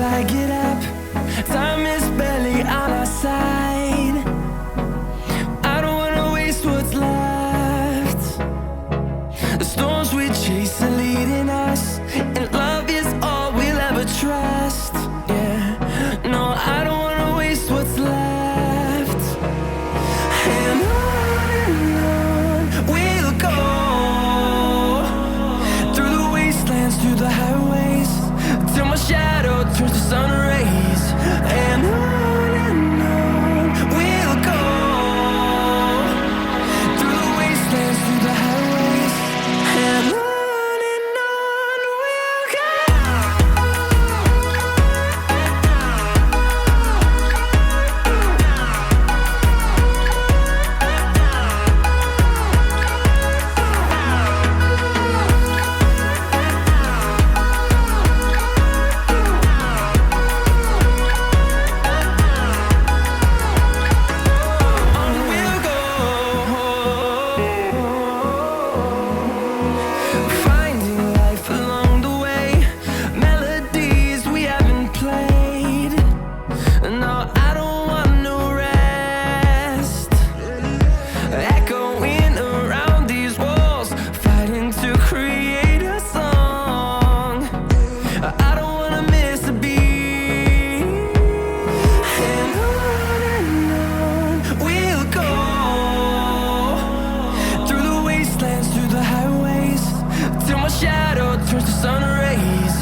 I get up. Time is barely on our side. I don't wanna waste what's left. The storms we chase are leading us, and love is all we'll ever trust. Yeah, no, I don't wanna waste what's left. And on we'll go, through the wastelands, through the highways, till my shadow turns to sun rays. And on we'll go, through the wastelands, through the highways, and on we'll go. Finding life along the way, melodies we haven't played. No, I don't want no rest. Echoing around these walls, fighting to create a song. I don't wanna miss a beat. And on we'll go, through the wastelands, through the highways, till my shadow turns to sun rays.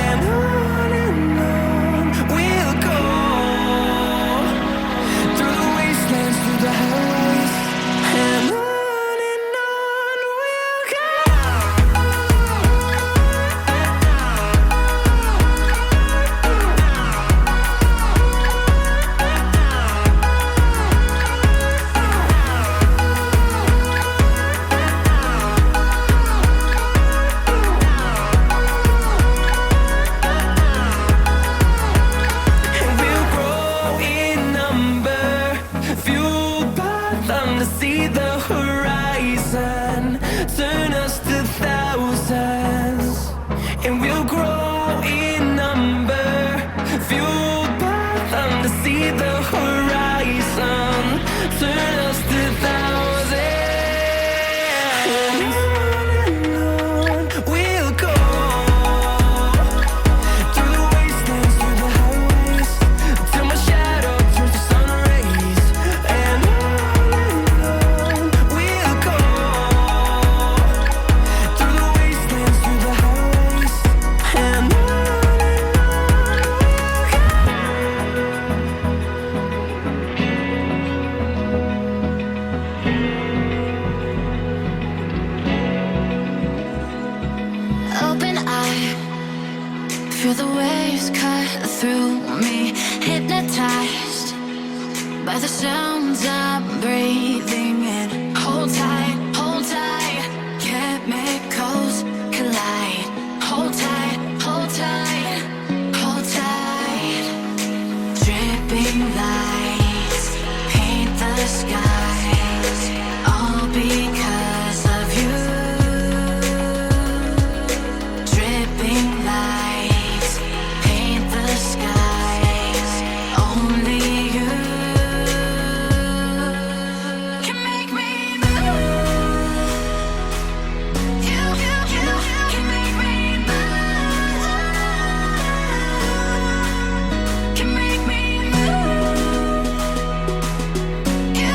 And on we'll go, through the wastelands, through the highways, and on we'll go. And we'll grow in number, fueled by them to see the horizon, turn us to thousands. And we'll grow in number, fueled by them to see the horizon, turn us to thousands. And on we'll go, through the wastelands, through the highways, till my shadow turns to sun rays. And on we'll go, through the wastelands, through the highways, and on we'll go. Open eye, feel the waves cut through me, hypnotized by the sounds I'm breathing in. Hold tight, chemicals collide. Hold tight, hold tight, hold tight. Dripping lights paint the skies, all because of you. Dripping lights paint the skies, only you can make me move. You can make me move. Can make me move. You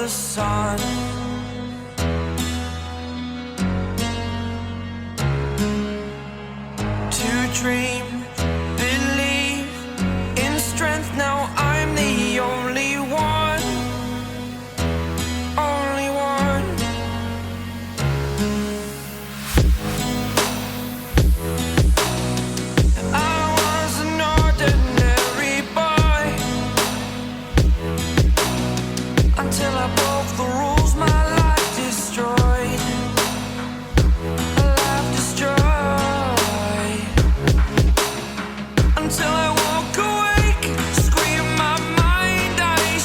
the sun. To dream, believe in strength. Now I'm the only one, only one. I was an ordinary boy until I broke the rules. My life destroyed, life destroyed. Until I woke awake, scream my mind, I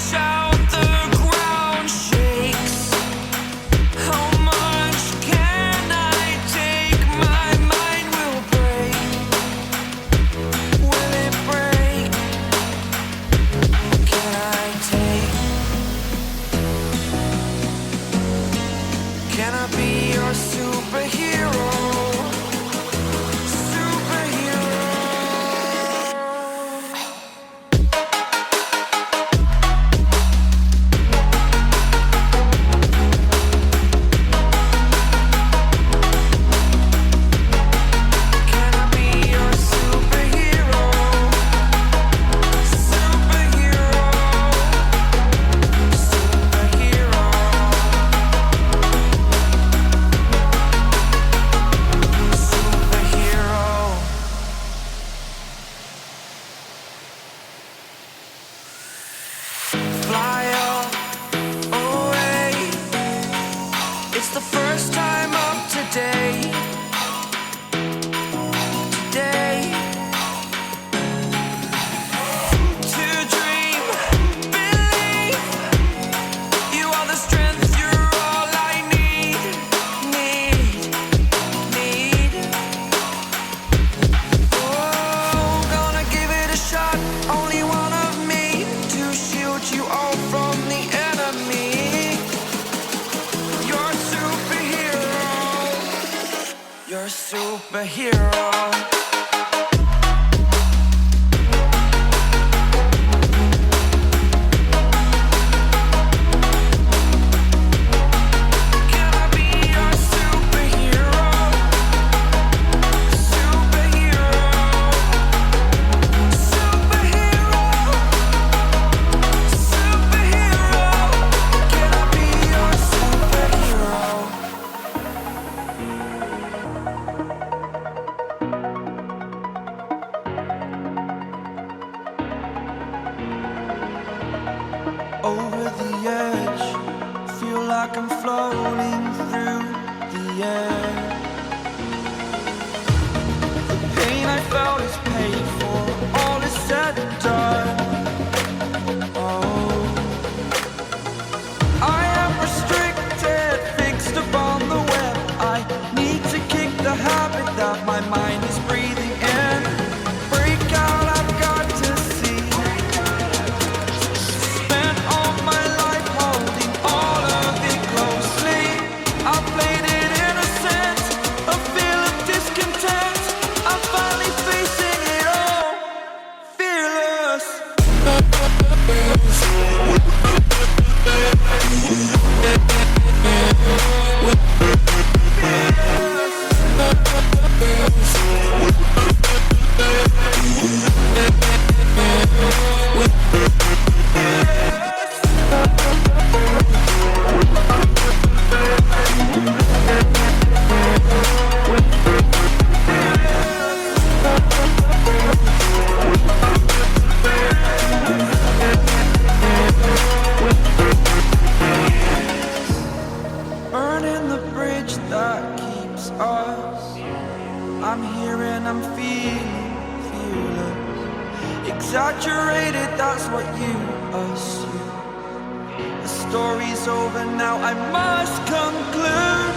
shout, the ground shakes. How much can I take? My mind will break. Will it break? Can I take? Can I be your superhero? Superhero. Can I be your superhero? Superhero. Superhero. Superhero. Fly away. It's the first time of today. Today. To dream, believe. You are the strength, you're all I need. Need. Oh, gonna give it a shot. Only one of me to shield you all from the enemy. You're a superhero. You're a superhero. Can I be your superhero? Superhero. Superhero. Superhero. Can I be your superhero? Over the edge, feel like I'm floating through the air. The pain I felt is paid for, all is said and done. Oh, I am restricted, fixed upon the web. I need to kick the habit that my mind is breathing in. Break out, I've got to see. Spent all my life holding all of it closely. I played it innocent, a feel of discontent. I'm finally facing it all, fearless. Burning the bridge that keeps us. I'm here and I'm feeling fearless. Exaggerated, that's what you assume. The story's over now, I must conclude.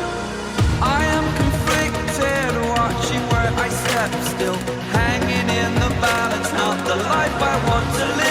I am conflicted, watching where I step still, hanging in the balance, not the life I want to live.